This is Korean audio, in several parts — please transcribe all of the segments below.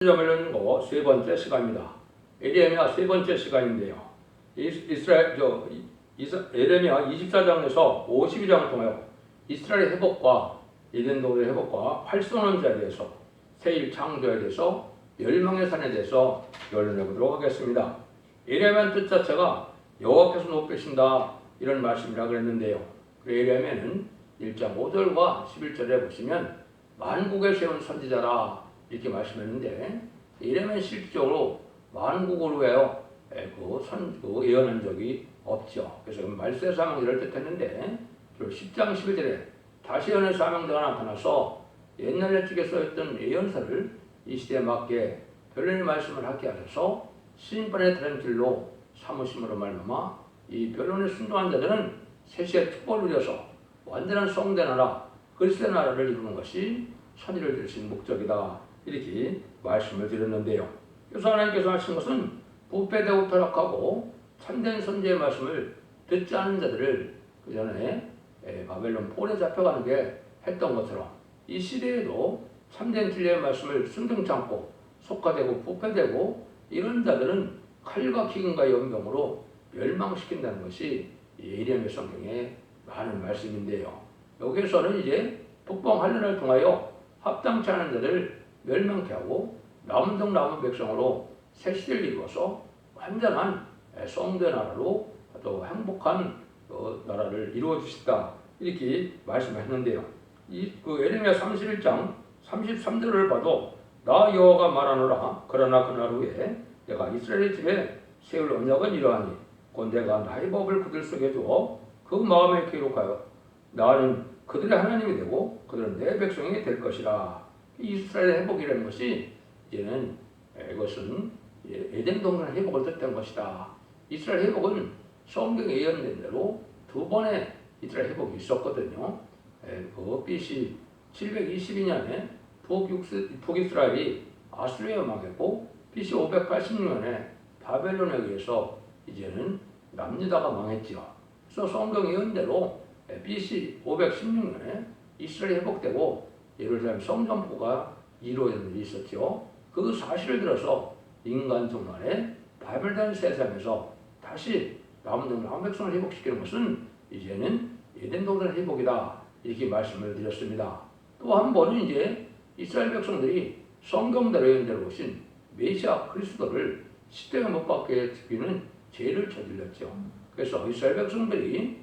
점을 넣는 거 세 번째 시간입니다. 에레미야 세 번째 시간인데요. 에레미야 24장에서 52장을 통하여 이스라엘의 회복과 에덴도의 회복과 활성화자에 대해서 새 창조에 대해서 멸망의 산에 대해서 결론해 보도록 하겠습니다. 에레미야 뜻 자체가 여호와께서 높이신다 이런 말씀이라고 그랬는데요. 에레미야는 1장 5절과 11절에 보시면 만국에 세운 선지자라 이렇게 말씀했는데 이러면 실질적으로 만국을 위하여 그 예언한 적이 없죠. 그래서 말세 사명자를 뜻했는데 10장 11절에 다시 예언의 사명자가 나타나서 옛날에 쪽에 써있던 예언서를 이 시대에 맞게 별론의 말씀을 하게 하셔서 신인반의 다른 길로 삼으심으로 말미암아 이 변론에 순종한 자들은 세시의 특권을 누려서 완전한 성된 나라 그리스도의 나라를 이루는 것이 선의를 들으신 목적이다 이렇게 말씀을 드렸는데요. 그래서 하나님께서 하신 것은 부패되고 타락하고 참된 선지의 말씀을 듣지 않은 자들을 그 전에 바벨론 폴에 잡혀가는 게 했던 것처럼 이 시대에도 참된 진리의 말씀을 순종치 않고 속화되고 부패되고 이런 자들은 칼과 기근과 연병으로 멸망시킨다는 것이 예레미야 성경의 많은 말씀인데요. 여기에서는 이제 북방 환란을 통하여 합당치 않은 자들을 멸망케 하고 남은 백성으로 새 시대를 이루어서 완전한 성된 나라로 또 행복한 나라를 이루어 주시다 이렇게 말씀했는데요. 그 에레미야 31장 33절을 봐도 나 여호와가 말하노라 그러나 그날 후에 내가 이스라엘 집에 세울 언약은 이러하니 곧 내가 나의 법을 그들 속에 두어 그 마음에 기록하여 나는 그들의 하나님이 되고 그들은 내 백성이 될 것이라. 이스라엘의 회복이라는 것이 이제는 이것은 에덴 동산 회복을 뜻한 것이다. 이스라엘 회복은 성경에 예언된 대로 두 번의 이스라엘 회복이 있었거든요. 그 BC 722년에 북이스라엘이 아수르에 망했고 BC 586년에 바벨론에 의해서 이제는 남유다가 망했죠. 그래서 성경 예언대로 BC 516년에 이스라엘이 회복되고 예루살렘 성전포가 이루어진 일이 있었죠. 그 사실을 들어서 인간 종말에 바벨론 세상에서 다시 남은 백성을 회복시키는 것은 이제는 에덴 동산 회복이다 이렇게 말씀을 드렸습니다. 또 한 번은 이제 이스라엘 백성들이 성경대로 예언대로 오신 메시아 그리스도를 십자가에 못 박게 죽이는 죄를 저질렀죠. 그래서 이스라엘 백성들이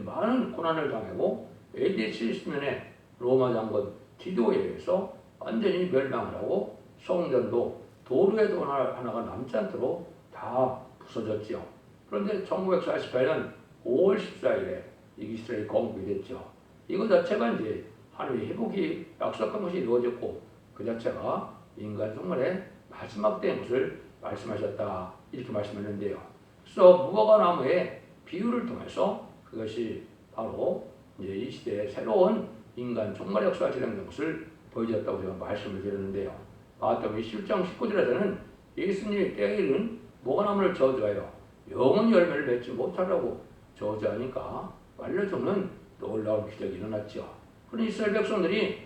많은 고난을 당하고 AD 70년에 로마 장군 디도에 의해서 완전히 멸망을 하고 성전도 도루에도 하나가 남지 않도록 다 부서졌죠. 그런데 1948년 5월 14일에 이스라엘이 건국이 됐죠. 이거 자체가 이제 하나님의 회복이 약속한 것이 이루어졌고 그 자체가 인간 종말의 마지막 때인 것을 말씀하셨다 이렇게 말씀했는데요. 그래서 무화과 나무의 비유를 통해서 그것이 바로 이제 이 시대의 새로운 인간 종말 역사가 진행된 것을 보여줬다고 제가 말씀을 드렸는데요. 마태복음 11장 19절에서는 예수님이 때에 이른 무화과나무를 저주하여 영원히 열매를 맺지 못하라고 저주하니까 말려 죽는 놀라운 기적이 일어났죠. 그런 이스라엘 백성들이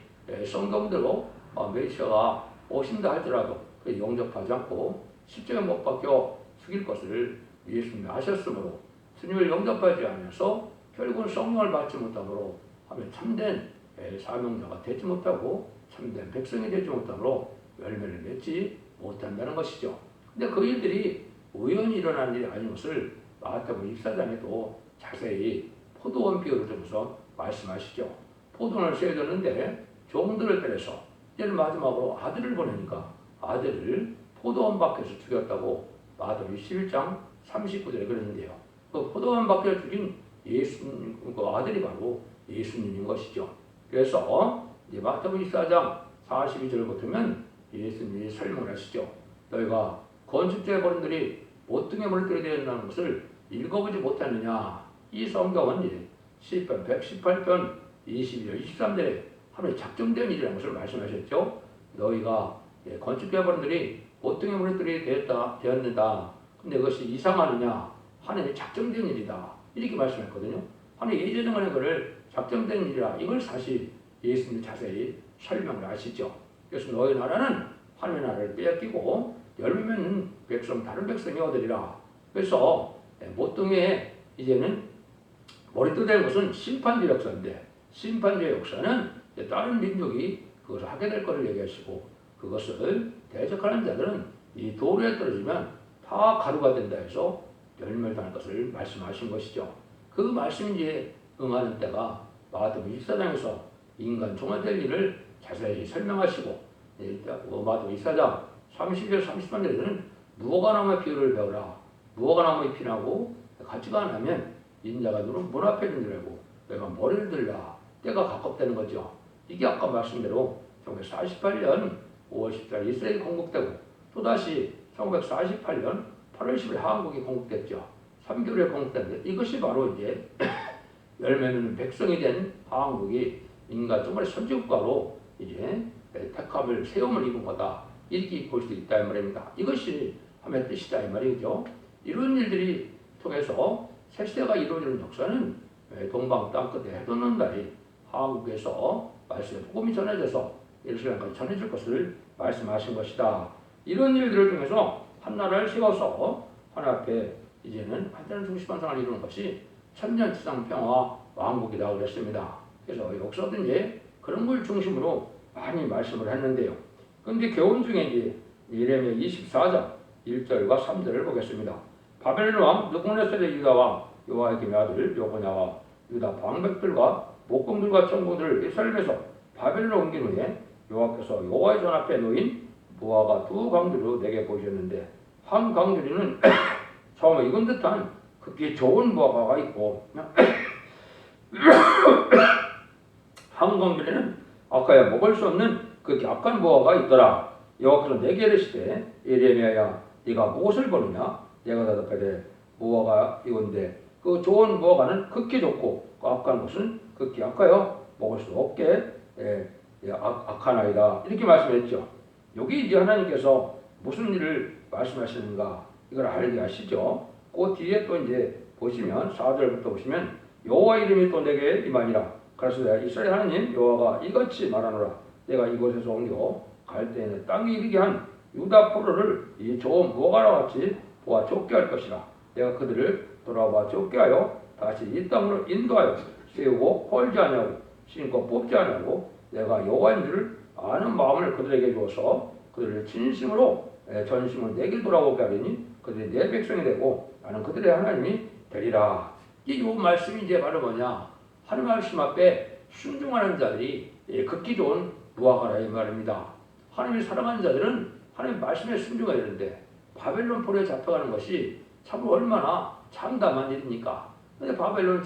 성경대로 메시아가 오신다 할지라도 영접하지 않고 십자가에 못 박혀 죽일 것을 예수님이 아셨으므로 주님을 영접하지 않아서 결국은 성령을 받지 못함으로 하면 참된 사명자가 되지 못하고 참된 백성이 되지 못함으로 열매를 맺지 못한다는 것이죠. 근데 그 일들이 우연히 일어난 일이 아닌 것을 마태복음 24장에도 자세히 포도원 비유를 들어서 말씀하시죠. 포도원을 세워줬는데 종들을 때려서 이제 마지막으로 아들을 보내니까 아들을 포도원 밖에서 죽였다고 마태복음 11장 39절에 그랬는데요. 그 포도원 밖에서 죽인 예수님, 그 아들이 바로 예수님인 것이죠. 그래서 이제 마태복음 24장 42절부터면 예수님이 설명을 하시죠. 너희가 건축자의 버림들이 모퉁이에 물들게 되었다는 것을 읽어보지 못했느냐. 이 성경은 이제 시편 118편 22절 23절에 하나님 작정된 일이라는 것을 말씀하셨죠. 너희가 건축자의 버림들이 모퉁이에 물들게 되었는다. 근데 그것이 이상하느냐. 하나님의 작정된 일이다. 이렇게 말씀했거든요. 하나님 예전에 그를 작정된 일이라 이걸 사실 예수님이 자세히 설명을 하시죠. 그래서 너희 나라는 하나님의 나라를 빼앗기고 열매는 백성 다른 백성이 얻으리라. 그래서 모퉁이에 이제는 머리띠된 것은 심판주의 역사인데 심판주의 역사는 다른 민족이 그것을 하게 될 것을 얘기하시고 그것을 대적하는 자들은 이 도로에 떨어지면 다 가루가 된다 해서 멸망할 것을 말씀하신 것이죠. 그 말씀에 응하는 때가 마가복음 24장에서 인간 종이 될 일을 자세히 설명하시고 마가복음 24장 30절 30절에는 무화과나무의 비유를 배우라. 무화과나무의 피나고 가지가 안 하면 인자가 눈은 문 앞에 있는 줄 알고 내가 머리를 들라. 때가 가깝다는 거죠. 이게 아까 말씀대로 1948년 5월 14일 이스라엘이 건국되고 또다시 1948년 8월 10일 한국이 건국됐죠. 3개월에 건국됐는데 이것이 바로 이제 열매는 백성이 된 한국이 인간 정말 선진국가로 이제 택함을 세움을 입은 거다. 이렇게 볼 수 있다 이 말입니다. 이것이 하나님의 뜻이다 이 말이죠. 이런 일들이 통해서 새 시대가 이루어지는 역사는 동방 땅끝에 해돋는 날이 한국에서 말씀의 복음이 전해져서 예루살렘까지 전해질 것을 말씀하신 것이다. 이런 일들을 통해서 한 나라를 세워서 하나님 앞에 이제는 한자는 중심한 생활을 이루는 것이 천년지상 평화 왕국이다 그랬습니다. 그래서 역사도 이제 그런 걸 중심으로 많이 말씀을 했는데요. 그런데 교훈 중에 이제 예레미야 24장 1절과 3절을 보겠습니다. 바벨론 왕 느부갓네살의 유다 왕 여호야김의 아들 여코냐와 유다 방백들과 목공들과 청공들을 예루살렘에서 바벨론으로 옮긴 후에 여호와께서 여호와의 전 앞에 놓인 무화과 두 강들로 내게 보이셨는데 한 강들이는 처음에 익은 듯한 극히 좋은 무화과가 있고 한 강들에는 아까야 먹을 수 없는 그 약한 무화과가 있더라. 여호와께서 내게 이르시되 예레미야야 네가 무엇을 보느냐? 내가 대답하되 무화과 이건데 그 좋은 무화과는 극히 좋고 그 악한 것은 극히 악하여 먹을 수 없게 악하나이다. 이렇게 말씀했죠. 여기 이제 하나님께서 무슨 일을 말씀하시는가 이걸 알게 하시죠. 그 뒤에 또 이제 보시면 4절부터 보시면 여호와 이름이 또 내게 임하니라. 그래서 내가 이스라엘 하나님 여호와가 이같이 말하노라. 내가 이곳에서 옮겨 갈 때에는 땅에 이르게 한 유다 포로를 이 좋은 무화과와 같이 보아 좁게 할 것이라. 내가 그들을 돌아봐 좁게 하여 다시 이 땅으로 인도하여 세우고 헐지 아니하고 심고 뽑지 아니하고 내가 여호와인 줄을 아는 마음을 그들에게 주어서 그들을 진심으로 전심을 내게 돌아오게 하리니 그들이 내 백성이 되고 나는 그들의 하나님이 되리라. 이 말씀이 이제 바로 뭐냐? 하나님 말씀 앞에 순종하는 자들이 극히 좋은 무화과라 이 말입니다. 하나님을 사랑하는 자들은 하나님 말씀에 순종해야 되는데 바벨론 포로에 잡혀가는 것이 참 얼마나 참담한 일입니까? 근데 바벨론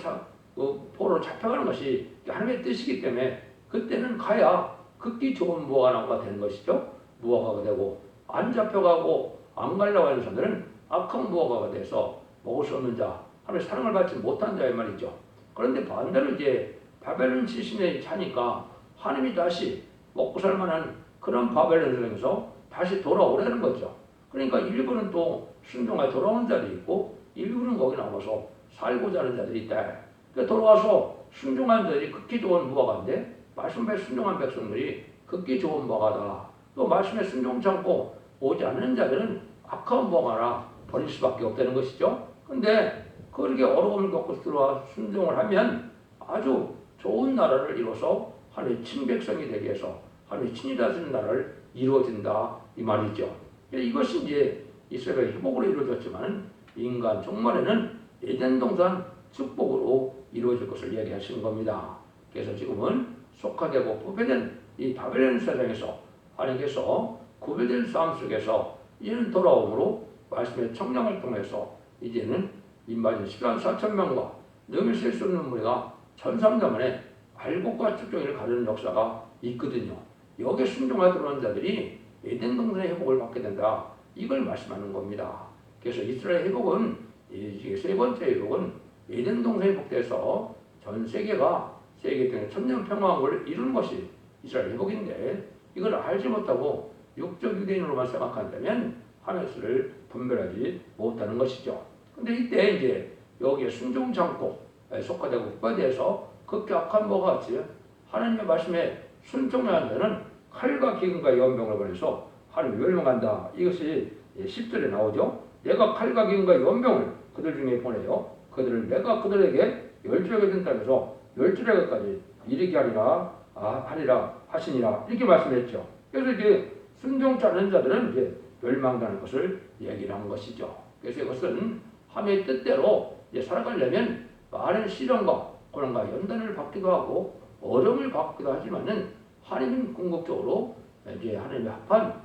포로로 잡혀가는 것이 하나님의 뜻이기 때문에 그때는 가야 극히 좋은 무화과나무가 되는 것이죠. 무화과가 되고 안 잡혀가고 안 가려고 하는 사람들은 악한 무화과가 돼서 먹을 수 없는 자, 하나님의 사랑을 받지 못한 자의 말이죠. 그런데 반대로 이제 바벨론 출신의 자니까 하나님이 다시 먹고 살만한 그런 바벨론을 통해서 다시 돌아오라는 거죠. 그러니까 일부는 또 순종하여 돌아오는 자들이 있고 일부는 거기 남아서 살고자 하는 자들이 있다. 그러니까 돌아와서 순종한 자들이 극히 좋은 무화과인데 말씀에 순종한 백성들이 극히 좋은 무화과다. 또 말씀에 순종치 않고 오지 않는 자들은 악한 무화과라 버릴 수밖에 없다는 것이죠. 근데 그렇게 어려움을 겪고 들어와 순종을 하면 아주 좋은 나라를 이뤄서 하나님의 친백성이 되기 위해서 하나님의 친히 다스리는 나라를 이루어진다 이 말이죠. 이것이 이제 이스라엘의 회복으로 이루어졌지만 인간 종말에는 에덴 동산 축복으로 이루어질 것을 이야기하시는 겁니다. 그래서 지금은 속화되고 부패된 이 바벨론 세상에서 하나님께서 구별된 싸움 속에서 이제는 돌아옴으로 말씀의 청량을 통해서 이제는 인마진 10만 4천 명과 능히 셀 수 없는 무리가 전삼자만에 알곡과 축종을 가르는 역사가 있거든요. 여기에 순종하여 들어온 자들이 에덴 동산의 회복을 받게 된다. 이걸 말씀하는 겁니다. 그래서 이스라엘 회복은 이게 세 번째 회복은 에덴 동산에 회복돼서 전 세계가 세계 등의 천년 평화를 이루는 것이 이스라엘 회복인데 이걸 알지 못하고 육적 유대인으로만 생각한다면 하나님을 분별하지 못하는 것이죠. 근데 이때 이제 여기에 순종 참고 속화되고 국가대해서 극히 악한 무화과 같이 하나님의 말씀에 순종하는 자는 칼과 기근과 연병을 보내서 하나님이 멸망한다. 이것이 10절에 나오죠. 내가 칼과 기근과 연병을 그들 중에 보내요. 그들을 내가 그들에게 멸절하게 된 땅에서 멸절하기까지 이르게 하리라 하시니라 이렇게 말씀했죠. 그래서 이게 순종치 않는 자들은 이제 멸망하는 것을 얘기를 한 것이죠. 그래서 이것은 하나님의 뜻대로 이제 살아가려면 많은 시련과 고난과 연단을 받기도 하고 어려움을 받기도 하지만은 하나님은 궁극적으로 이제 하나님의 합한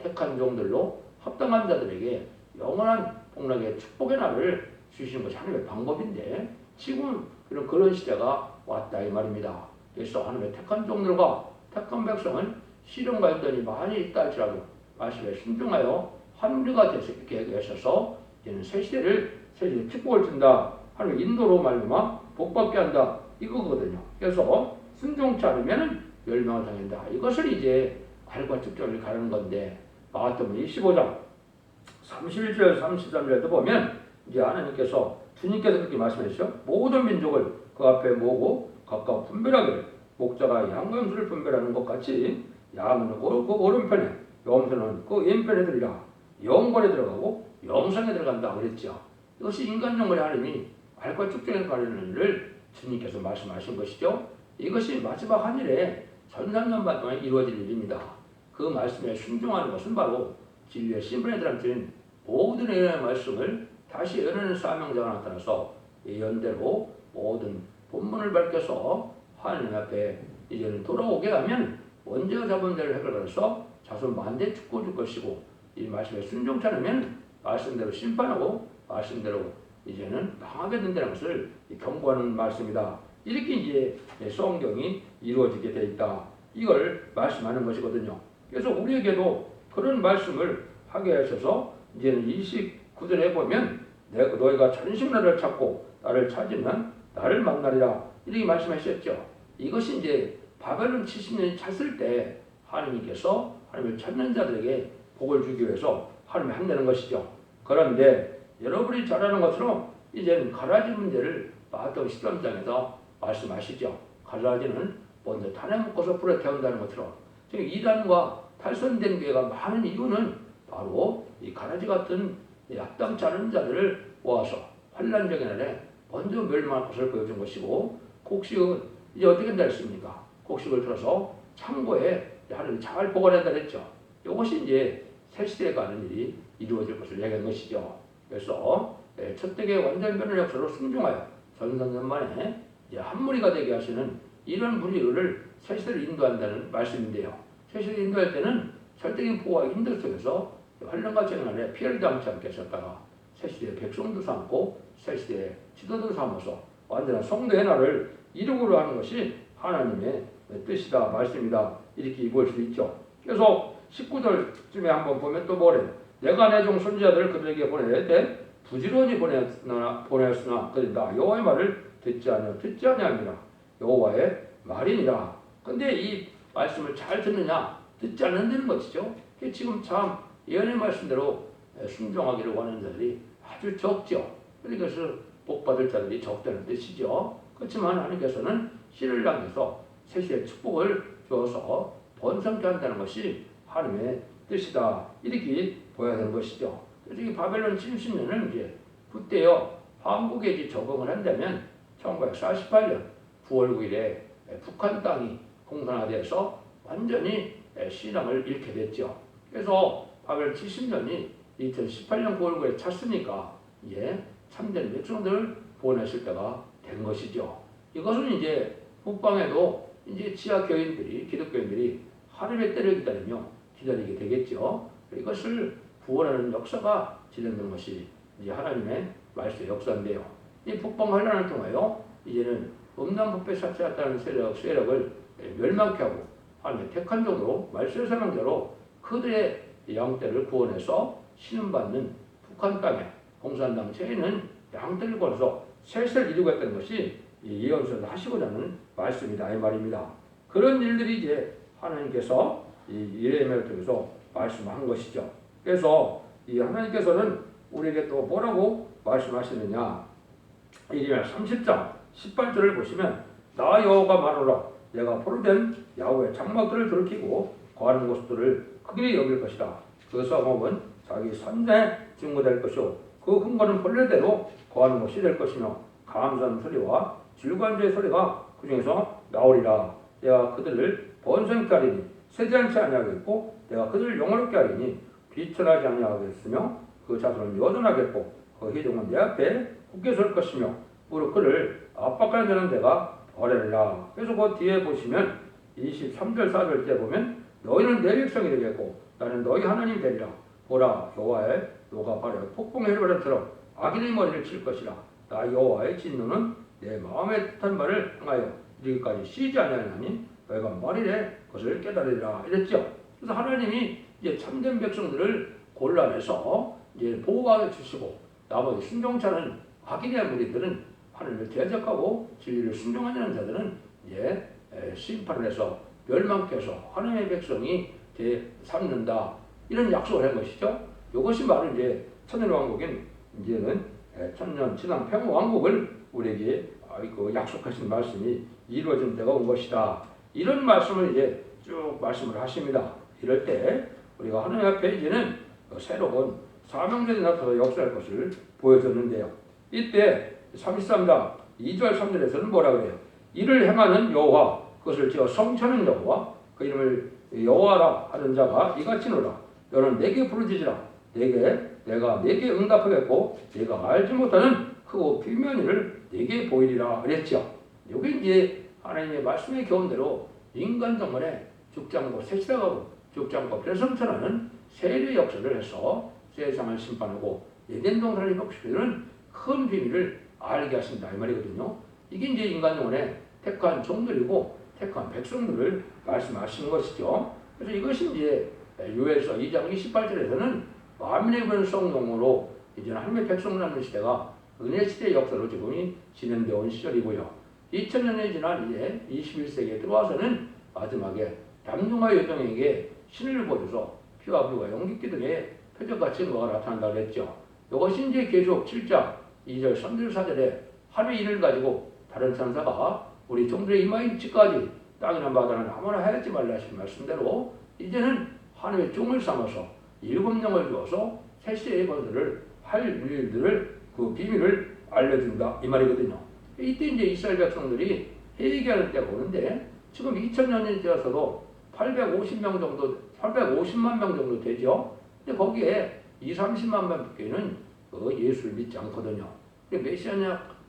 택한 종들로 합당한 자들에게 영원한 복락의 축복의 날을 주시는 것이 하나님의 방법인데 지금 그런 시대가 왔다 이 말입니다. 그래서 하나님의 택한 종들과 택한 백성은 시련과 연단이 많이 있다 할지라도 말씀에 순종하여 합리가 되셔서 이제는 새 시대의 축복을 준다. 하나님의 인도로 말미암아 복받게 한다. 이거거든요. 그래서 순종치 않으면 멸망을 당한다. 이것을 이제 알과 축절을 가르는 건데 마가복음 25장 31절 33절에도 보면 이제 하나님께서 주님께서 그렇게 말씀하시죠. 모든 민족을 그 앞에 모으고 각각 분별하기를 목자가 양과 염소를 분별하는 것 같이 양은 그 오른편에 염소는 그 왼편에 들이라 영권에 들어가고 영성에 들어간다 그랬죠. 이것이 인간 영혼의 하나님이 알과 축절을 가르는 일을 주님께서 말씀하신 것이죠. 이것이 마지막 한 일에 전산년반 동안 이루어질 일입니다. 그 말씀에 순종하는 것은 바로 진리의 신분에 들어앉은 모든 예언의 말씀을 다시 예언하는 사명자가 나타나서 예언대로 모든 본문을 밝혀서 하나님 앞에 이제는 돌아오게 하면 먼저 잡은 자를 해결해서 자손 만대 축복을 줄 것이고 이 말씀에 순종치 않으면 말씀대로 심판하고 말씀대로 이제는 망하게 된다는 것을 경고하는 말씀이다. 이렇게 이제 성경이 이루어지게 되어 있다. 이걸 말씀하는 것이거든요. 그래서 우리에게도 그런 말씀을 하게 하셔서 이제는 29절에 보면 너희가 전심 나를 찾고 나를 찾으면 나를 만나리라 이렇게 말씀하셨죠. 이것이 이제 바벨론 70년이 찼을 때 하나님께서 하나님을 찾는 자들에게 복을 주기 위해서 하나님이 한다는 것이죠. 그런데 여러분이 잘 아는 것처럼 이제는 가라지 문제를 마태복음 13장에서 말씀하시죠. 가라지는 먼저 탄에 묶어서 불에 태운다는 것처럼 지금 이단과 탈선된 교회가 많은 이유는 바로 이 가라지 같은 합당치 않은 자들을 모아서 환란적인 날에 먼저 멸망할 것을 보여준 것이고 곡식은 이제 어떻게 된다 했습니까? 곡식을 틀어서 창고에 하나님이 잘 보관한다 했죠. 이것이 이제 새 시대에 가는 일이 이루어질 것을 얘기한 것이죠. 그래서 첫대의 완전 변의 역사로 순종하여 전산년 만에 한 무리가 되게 하시는 이런 무리를 새 시대를 인도한다는 말씀인데요. 새 시대를 인도할 때는 절대적인 보호와 힘들 속에서 환란과 재난 안에 피해를 당치 않게 하셨다가 새 시대의 백성도 삼고 새 시대의 지도도 삼아서 완전한 성도의 날을 이루고자 하는 것이 하나님의 뜻이다 말씀이다 이렇게 볼 수 있죠. 그래서 19절쯤에 한번 보면 또 뭐래요? 내가 내 종 선지자들을 그들에게 보내되 부지런히 보내었으나 그들이 나 여호와의 말을 듣지 아니하니라 여호와의 말이니라. 근데 이 말씀을 잘 듣느냐 듣지 않는다는 것이죠. 지금 참 예언의 말씀대로 순종하기를 원하는 자들이 아주 적죠. 그래서 복받을 자들이 적다는 뜻이죠. 그렇지만 하나님께서는 씨를 향해서 세시의 축복을 주어서 번성케 한다는 것이 하나님의 뜻이다. 이렇게 보여야 되는 것이죠. 그래서 이 바벨론 70년은 이제 그때요 한국에 이제 적응을 한다면 1948년 9월 9일에 북한 땅이 공산화돼서 완전히 신앙을 잃게 됐죠. 그래서 바벨론 70년이 2018년 9월 9일에 찼으니까 이제 참된 백성들을 구원하실 때가 된 것이죠. 이것은 이제 북방에도 이제 지하 교인들이 기독교인들이 하나님의 때를 기다리게 되겠죠. 이것을 구원하는 역사가 진행된 것이 이제 하나님의 말씀의 역사인데요. 이 북방 환란을 통하여 이제는 음란법에 사치했다는 세력을 멸망케 하고 하나님의 택한 종으로 말씀의 사명자로 그들의 양떼를 구원해서 신음받는 북한 땅에 공산당 체인은 양떼를 구원해서 셋을 이루겠다는 것이 예언서를 하시고자 하는 말씀이다 이 말입니다. 그런 일들이 이제 하나님께서 이 예레미야를 통해서 말씀한 것이죠. 그래서 이 하나님께서는 우리에게 또 뭐라고 말씀하시느냐? 예레미야 30장 18절을 보시면 나 여호와가 말하노라 내가 포로된 야후의 장막들을 돌이키고 거하는 곳들을 크게 여길 것이다. 그 성읍은 자기 선자의 증거될 것이요 그 흥거는 본래대로 거하는 곳이 될 것이며 감사하는 소리와 질관자의 소리가 그 중에서 나오리라. 내가 그들을 번성케 하리니 세지 않지 아니하겠고 내가 그들을 영화롭게 하리니 비천하지 아니하겠으며 그 자손은 여전하겠고 그 회중은 내 앞에 굳게 설 것이며 무릇 그를 압박하는 자는 내가 버리리라. 그래서 그 뒤에 보시면 23절 4절째 보면 너희는 내 백성이 되겠고 나는 너희 하나님이 되리라. 보라 여호와의 노가 발에 폭풍의 해바람처럼 악인의 머리를 칠 것이라. 나 여호와의 진노는 내 마음에 뜻한 말을 행하여 이르기까지 쉬지 아니하나니 너희가 말이래 그것을 깨달으리라 이랬죠. 그래서 하나님이 이제 참된 백성들을 골라내서 이제 보호하여 주시고 나머지 순종차는 악인의 무리들은 하나님을 대적하고 진리를 순종하는 자들은 이제 심판을 해서 멸망케 해서 하나님의 백성이 삼는다 이런 약속을 한 것이죠. 이것이 바로 이제 천년왕국인 이제는 천년 지상 평화왕국을 우리에게 약속하신 말씀이 이루어진 때가 온 것이다. 이런 말씀을 이제 쭉 말씀을 하십니다. 이럴 때 우리가 하나님 앞에 이제는 새로운 사명자들이 나타나서 역사할 것을 보여줬는데요. 이때 33장 2절 3절에서는 뭐라 그래요? 이를 행하는 여호와 그것을 지어 성천한 여호와 그 이름을 여호와라 하는 자가 이같이노라. 너는 내게 부르짖으라. 내가 내게 응답하겠고 내가 알지 못하는 크고 비밀한 일을 내게 보이리라 그랬죠. 이게 이제 하나님의 말씀의 교훈대로 인간 정원에 죽지 않고 새시라가고 죽지 않고 배성천하는 세례 역사를 해서 세상을 심판하고 에덴 동산을 회복시키는 큰 비밀을 알게 하신다 이 말이거든요. 이게 이제 인간 영혼에 택한 종들이고 택한 백성들을 말씀하시는 것이죠. 그래서 이것이 이제 요엘서 2장 28절에서는 만민의 번성용으로 이제 하나님의 백성 남는 시대가 은혜 시대의 역사로 지금이 진행되어 온 시절이고요. 2000년이 지난 이제 21세기에 들어와서는 마지막에 남중화 여정에게 신을 보여서 피와 불과 연기기 등의 표적같이 뭐가 나타난다고 했죠. 이것이 이제 계속 7장 2절 3절 4절에 하늘의 일을 가지고 다른 천사가 우리 종들의 이마일치까지 땅이나 바다는 아무나 하였지 말라 하신 말씀대로 이제는 하늘의 종을 삼아서 7명을 주어서 새시의 것들을 할 일들을 그 비밀을 알려준다 이 말이거든요. 이때 이제 이스라엘 백성들이 회개하는 때가 오는데 지금 2000년이 되어서도 850만 명 정도 되죠. 근데 거기에 30만 명께는 예수를 믿지 않거든요.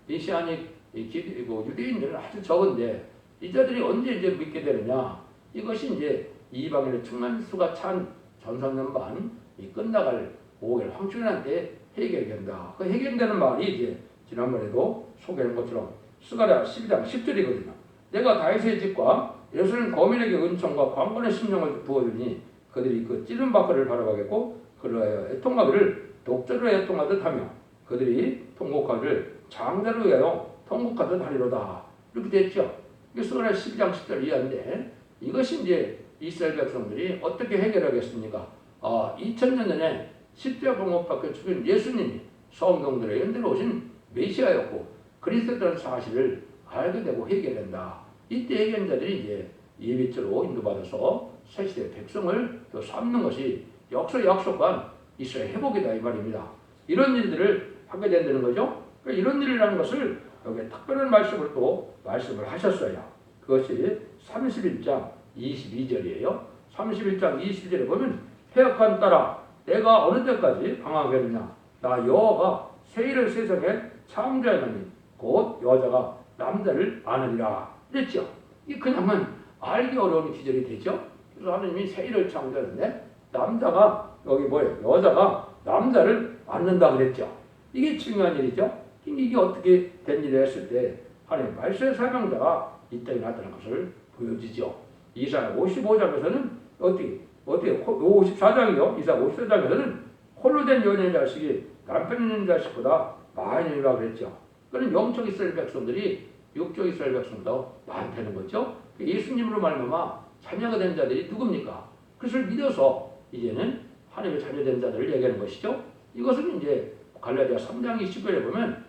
메시아닉 유대인들은 아주 적은데 이 자들이 언제 이제 믿게 되느냐? 이것이 이제 이방인의 충만수가 찬 전성년반 이 끝나갈 5개월 황춘한 때 해결된다. 그 해결되는 말이 이제 지난번에도 소개한 것처럼 스가랴 12장 10절이거든요. 내가 다윗의 집과 예루살렘 거민에게 은총과 강건의 심령을 부어주니 그들이 그 찌른 바퀴를 바라보겠고 그러하여 애통하기를 독자로 애통하듯 하며 그들이 통곡하기를 장자로 위하여 통곡하듯 하리로다. 이렇게 됐죠. 이게 스가랴 12장 10절 이하인데 이것이 이제 이스라엘 백성들이 어떻게 해결하겠습니까? 2000년 전에 십자가 못 박혀 죽인 예수님이 성경들의 연대로 오신 메시아였고 그리스도라는 사실을 알게 되고 해결된다. 이때 해결자들이 이제 예비죄로 인도받아서 새시대 백성을 또 삼는 것이 역사 약속한 이스라엘 회복이다 이 말입니다. 이런 일들을 하게 된다는 거죠. 그러니까 이런 일이라는 것을 여기 특별한 말씀을 또 말씀을 하셨어요. 그것이 31장 22절이에요. 31장 22절에 보면 패역한 딸아 내가 어느 때까지 방황하겠느냐 나 여호와가 새 일을 세상에 창조하노니 곧 여자가 남자를 아느니라 그랬죠. 이 그냥은 알기 어려운 기절이 되죠. 그래서 하나님이 새 일을 창조하는데 남자가 여기 뭐예요? 여자가 남자를 낳는다 그랬죠. 이게 중요한 일이죠. 이게 어떻게 된 일을 했을 때 하나님 말씀의 사명자가 이 땅에 나타난 것을 보여주죠. 이사야 55장에서는 어떻게 54장이요. 이사야 54장에서는 홀로 된 여인의 자식이 남편 있는 자식보다 많으리라 그랬죠. 그는 영적 이스라엘 백성들이 육적 이스라엘 백성보다 많다는 거죠. 예수님으로 말미암아 자녀가 된 자들이 누굽니까? 그것을 믿어서 이제는 하나님의 자녀된 자들을 얘기하는 것이죠. 이것은 이제 갈라디아 3장 20절에 보면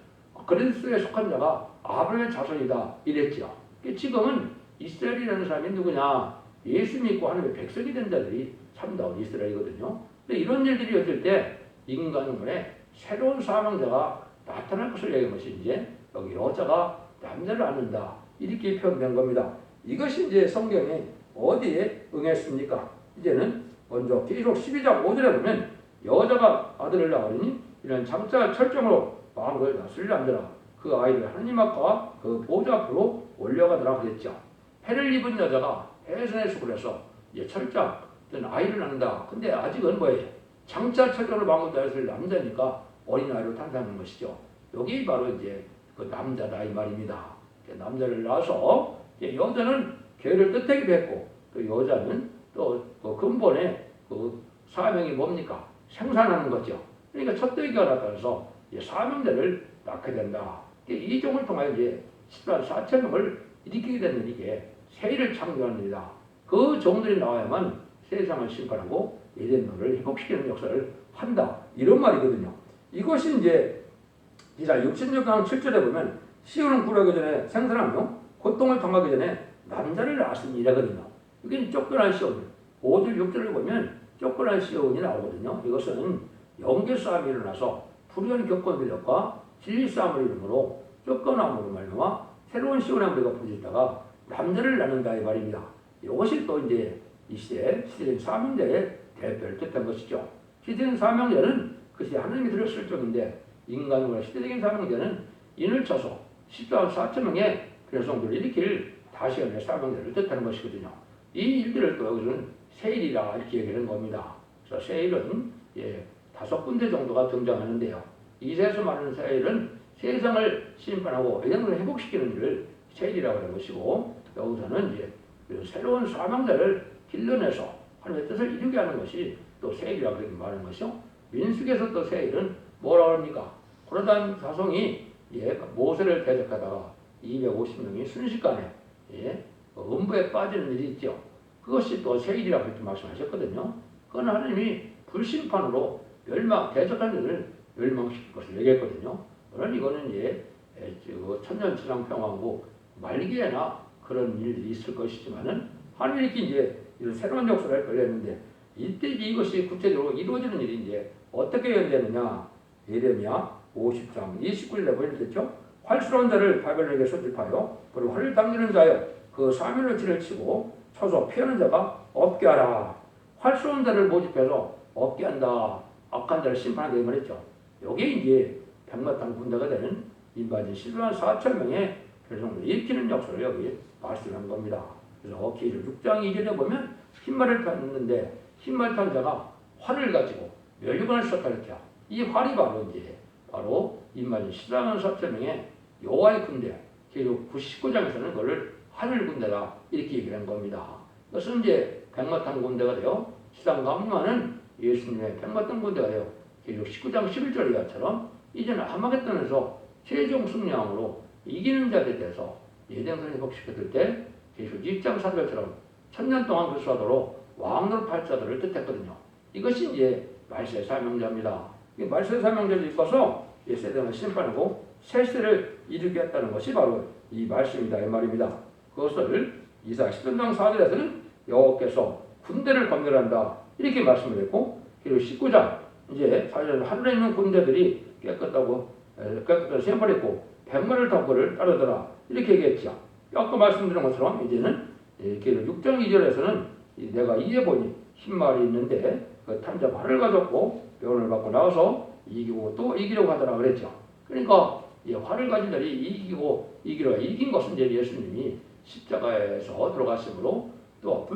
그리스도에 속한 자가 아브라함의 자손이다 이랬죠. 지금은 이스라엘이라는 사람이 누구냐? 예수 믿고 하나님의 백성이 된 자들이 참다운 이스라엘이거든요. 근데 이런 일들이 있을 때 인간의 새로운 사망자가 나타날 것을 얘기한 것이 이제 여기 여자가 남자를 낳는다 이렇게 표현된 겁니다. 이것이 이제 성경이 어디에 응했습니까? 이제는 먼저 계속 12장 5절에 보면 여자가 아들을 낳으니 이런 장자 철정으로 마음을 다스릴 남자라 그 아이를 하나님 앞과 그 보좌 앞으로 올려가더라 그랬죠. 해를 입은 여자가 해선의 수고를 해서 이제 철장 아이를 낳는다. 근데 아직은 뭐예요? 장자 철정으로 마음을 다스릴 남자니까 어린아이로 탄생하는 것이죠. 여기 바로 이제 그 남자다 이 말입니다. 남자를 낳아서 여자는 계를 뜻하기도 했고 또 여자는 또 그 근본의 그 사명이 뭡니까? 생산하는 거죠. 그러니까 첫대기가 나타나서 사명자를 낳게 된다. 이 종을 통하여 이제 10만 4천 명을 일으키게 되는 이게 세일을 창조하는 일이다. 그 종들이 나와야만 세상을 심판하고 에덴노를 회복시키는 역사를 한다. 이런 말이거든요. 이것이 이제 이사 66강 7절에 보면 시온은 굴하기 전에 생산하며 고통을 당하기 전에 남자를 낳았으니 이라거든요. 이게 쫓겨난 시온. 5절 6절을 보면 쫓겨난 시온이 나오거든요. 이것은 영계 싸움이 일어나서 불의한 겪어들력과 진리 싸움을 이름으로 쫓겨남으로 말미암아 새로운 시온의 무리가 부르짖다가 남자를 낳는다 이 말입니다. 이것이 또 이제 이 시대의 시대적 사명자의 대표를 뜻한 것이죠. 시대적 사명자는 그것이 하나님이 들었을 적인데 인간과 시대적인 사명자는 인을 쳐서 14만 4천 명의 백성들을 일으킬 다시금의 사명자를 뜻하는 것이거든요. 이 일들을 또 여기서는 세일이라 이렇게 얘기하는 겁니다. 그래서 세일은 5군데 정도가 등장하는데요. 이세에서 말하는 세일은 세상을 심판하고 에덴을 회복시키는 일을 세일이라고 하는 것이고 여기서는 이제 새로운 사명자를 길러내서 하나님의 뜻을 이루게 하는 것이 또 세일이라고 말하는 것이요. 민수기에서 또 세일은 뭐라고 합니까? 고라단 자손이 모세를 대적하다가 250명이 순식간에 음부에 빠지는 일이 있죠. 그것이 또 세일이라고 이렇게 말씀하셨거든요. 그건 하나님이 불심판으로 대적한 일을 멸망시킬 것을 얘기했거든요. 물론 이거는 천년치상평화국 말기에나 그런 일들이 있을 것이지만은 하나님이 이렇게 이제 이런 새로운 역사를 걸렸는데 이때 이것이 구체적으로 이루어지는 일이 이제 어떻게 연되느냐? 예레미야 50장 29절에 보여줬죠. 활수로운 자를 바벨론에게 소집하여 그리고 활을 당기는 자여 그 사면을 지를 치고 쳐서 피하는 자가 없게 하라. 활수로운 자를 모집해서 없게 한다. 악한 자를 심판하게 말했죠. 여기에 이제 백마탄 군대가 되는 인바진 11만 4천 명의 백성들을 일으키는 역사를 여기 말씀한 겁니다. 그래서 계시록 6장 2절에 보면 흰말을 탔는데 흰말 탄 자가 활을 가지고 멸류관을 쏟아냈죠. 이 활이 바로 인바진 14만 4천 명의 여호와의 군대. 계시록 99장에서는 그걸 하늘 군대다 이렇게 얘기한 겁니다. 그것은 이제 백마탄 군대가 되어 시상 강림하는 예수님의 백마탄 군대가 되어 계시록 19장 11절이처럼 이제는 아마겟돈에서 최종 승리함으로 이기는 자들에 대해서 예den선을 회복시켰을 때 계시록 2장 3절처럼 천년 동안 불수하도록 왕노릇 할 자들을 뜻했거든요. 이것이 이제 말세의 사명자입니다. 이 말세의 사명자를 입어서 세상을 심판하고 새 시대를 이루겠다는 것이 바로 이 말씀이다 이 말입니다. 그것을 이사 10장 4절에서는 여호와께서 군대를 건멸한다 이렇게 말씀을 했고 그리고 19장 이제 사실 하늘에 있는 군대들이 깨끗한 심판했고 백마를 덮고를 따르더라 이렇게 얘기했죠. 아까 말씀드린 것처럼 이제는 이렇게 6장 2절에서는 내가 이에 보니 흰말이 있는데 그 탄자가 활을 가졌고 병을 받고 나와서 이기고 또 이기려고 하더라 그랬죠. 그러니까 활을 가진 자들이 이기려 이긴 것은 이제 예수님이 십자가에서 들어갔으므로 또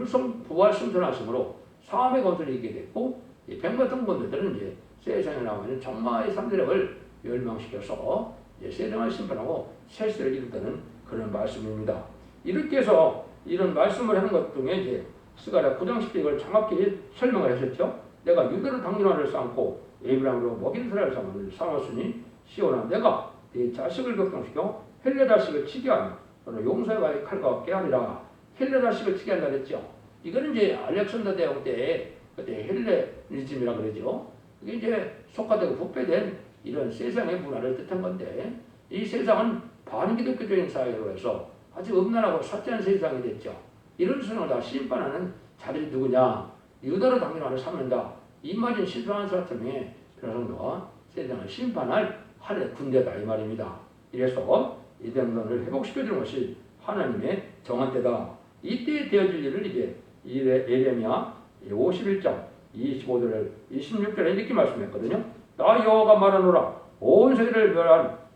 부활 승천하심으로 사함의 권세를 이기게 됐고 백마탄 군대들은 이제 세상에 나오는 정마의 삼대력을 멸망시켜서 세상을 심판하고 새 시대를 이룰다는 그런 말씀입니다. 이렇게 해서 이런 말씀을 하는 것 중에 이제 스가랴 9장 10절 이걸 정확히 설명을 하셨죠. 내가 유대로 당뇨를 쌓고 에브라임으로 먹인 사람을 삼았으니 시온아 내가 네 자식을 걱정시켜 헬레 자식을 치게 하며 너는 용서의 칼과 같게 하리라. 헬레 자식을 치게 한다 그랬죠. 이거는 이제 알렉산더 대왕 때 그때 헬레니즘이라고 그러죠. 이게 이제 속화되고 부패된 이런 세상의 문화를 뜻한 건데 이 세상은 반기독교적인 사회로 해서 아주 음란하고 사치한 세상이 됐죠. 이런 세상을 다 심판하는 자들이 누구냐? 유다로 당신을 삼는다. 이 말은 실패한 사람의 변호사와 세상을 심판할 하늘의 군대다 이 말입니다. 이래서 이den론을 회복시켜주는 것이 하나님의 정한 때다. 이때 되어질 일을 이제 예레미야 51장 25절 26절에 이렇게 말씀했거든요. 나 여호와가 말하노라. 온 세계를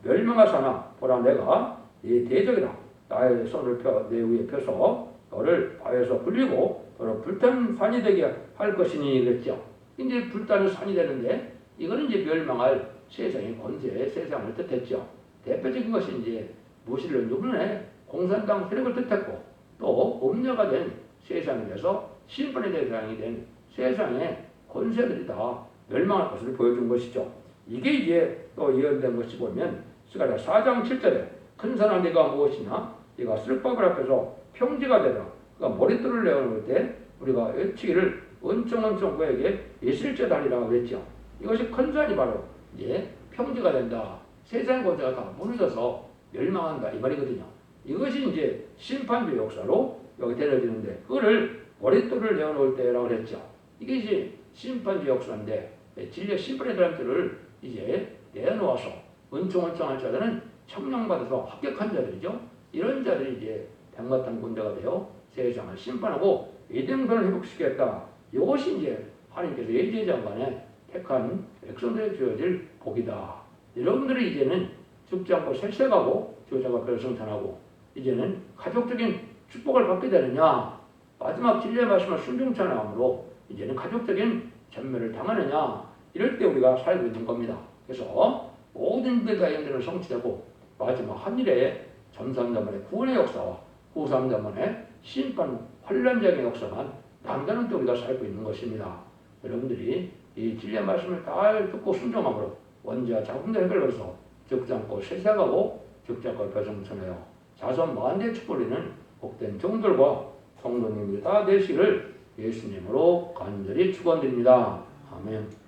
멸망하사나 보라 내가 네 대적이다. 나의 손을 내 위에 펴서 너를 바위에서 불리고 너를 불탄 산이 되게 할 것이니 그랬죠. 이제 불타는 산이 되는데 이거는 이제 멸망할 세상의 권세, 세상을 뜻했죠. 대표적인 것이 이제 무신론 유분의 공산당 세력을 뜻했고 또 음녀가 된 세상에 대해서 심판의 대상이 된 세상의 권세들이 다 멸망할 것을 보여준 것이죠. 이게 이제 또 예언된 것이 보면 스가랴 4장 7절에 큰 사람 네가 무엇이냐? 네가 쓸밥을 앞에서 평지가 되라. 그가 머릿돌을 내어놓을 때 우리가 외치기를 은총은총 그에게 있을지어다 하리라 그랬죠. 이것이 큰 산이 바로 이제 평지가 된다. 세상의 권세가 다 무너져서 멸망한다 이 말이거든요. 이것이 이제 심판주의 역사로 여기 데려지는데 그거를 머릿돌을 내어놓을 때라고 그랬죠. 이게 이제 심판주의 역사인데 진리의 심판의 사람들을 이제 내놓아서 은총은총한 자들은 청량받아서 합격한 자들이죠. 이런 자들이 이제 백마탄 군대가 되어 세상을 심판하고 에덴전을 회복시켰다. 이것이 이제 하나님께서 예제장관에 택한 백성들에 주어질 복이다. 여러분들이 이제는 죽지 않고 세세가고 교자가 별성찬하고 이제는 가족적인 축복을 받게 되느냐, 마지막 진리의 말씀을 순종치 않음으로 이제는 가족적인 전멸을 당하느냐, 이럴 때 우리가 살고 있는 겁니다. 그래서 모든 일들과 연대는 성취되고 마지막 한일의 전삼자만의 구원의 역사와 후삼자만의 심판 환란적인 역사만 남다른 때 우리가 살고 있는 것입니다. 여러분들이 이 진리의 말씀을 잘 듣고 순종함으로 원죄와 작품들 해결해서 죽지 않고 세상하고 죽지 않고 별성천하여 자손 만대의 축복을 복된 종들과 성도님들이 다 되시기를 예수님으로 간절히 축원드립니다. 아멘.